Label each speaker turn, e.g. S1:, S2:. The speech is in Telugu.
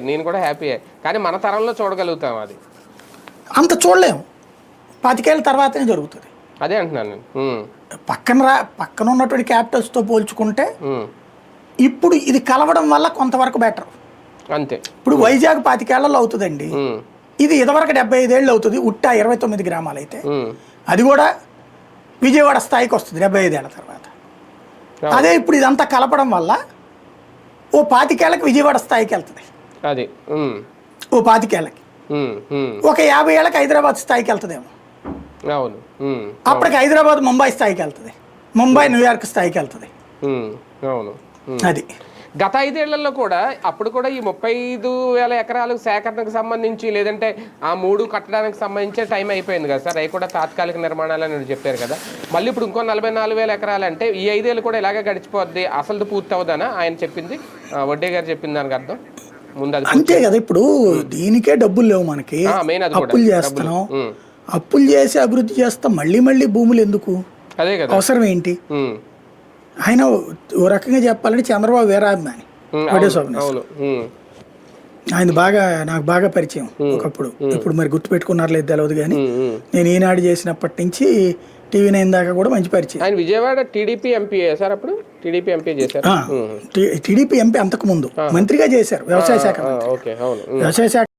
S1: నేను కూడా హ్యాపీయే, కానీ మన తరంలో చూడగలుగుతాం అది.
S2: అంత చూడలేము, 25 ఏళ్ళ తర్వాతనే జరుగుతుంది.
S1: అదే అంటున్నాను నేను.
S2: పక్కన ఉన్నటువంటి క్యాపిటల్స్తో పోల్చుకుంటే ఇప్పుడు ఇది కలవడం వల్ల కొంతవరకు బెటర్.
S1: అంతే.
S2: ఇప్పుడు వైజాగ్ 25 ఏళ్లలో అవుతుందండి, ఇది ఇదివరకు 75 ఏళ్ళు అవుతుంది. ఉట్టా 29 గ్రామాలు అయితే అది కూడా విజయవాడ స్థాయికి వస్తుంది 75 ఏళ్ల తర్వాత. అదే ఇప్పుడు ఇదంతా కలపడం వల్ల ఓ 25 ఏళ్ళకి విజయవాడ స్థాయికి వెళ్తుంది,
S1: అది
S2: ఓ 25 ఏళ్ళకి. ఒక 50 ఏళ్ళకి హైదరాబాద్ స్థాయికి వెళ్తుందేమో.
S1: అవును.
S2: అప్పటికి హైదరాబాద్ ముంబై స్థాయికి వెళ్తుంది, ముంబై న్యూయార్క్ స్థాయికి వెళ్తుంది.
S1: అవును.
S2: అది
S1: గత 5 ఏళ్లలో కూడా అప్పుడు కూడా ఈ 35,000 ఎకరాలకు సేకరణకు సంబంధించి, లేదంటే ఆ 3 కట్టడానికి సంబంధించే టైం అయిపోయింది కదా సార్. అవి కూడా తాత్కాలిక నిర్మాణాలు అని చెప్పారు కదా. మళ్ళీ ఇప్పుడు ఇంకో 44,000 ఎకరాలు అంటే ఈ 5 ఏళ్ళు కూడా ఇలాగే గడిచిపోద్ది, అసలు పూర్తి అవుదనా ఆయన చెప్పింది, వడ్డే గారు చెప్పిన దానికి అర్థం ముందు అది
S2: అంతే కదా. ఇప్పుడు దీనికే డబ్బులు లేవు మనకి, అప్పులు చేస్తున్నాం. అప్పులు చేసి అభివృద్ధి చేస్తాం, మళ్ళీ మళ్ళీ భూములు ఎందుకు,
S1: అదే కదా
S2: అవసరం ఏంటి? ఆయన ఓ రకంగా చెప్పాలంటే చంద్రబాబు వీరాభిమాని వడ్డే శోభనేశ్వర్. ఆయన నాకు బాగా పరిచయం ఒకప్పుడు. ఇప్పుడు మరి గుర్తు పెట్టుకున్నారు లేదు తెలియదు, కానీ నేను ఈనాడు చేసినప్పటి నుంచి TV9 దాకా కూడా మంచి పరిచయం.
S1: ఆయన విజయవాడ టీడీపీ ఎంపీ సార్, అప్పుడు టీడీపీ ఎంపీ చేశారు.
S2: టీడీపీ ఎంపీ అంతకు ముందు మంత్రిగా చేశారు, వ్యవసాయ శాఖ.
S1: వ్యవసాయ శాఖ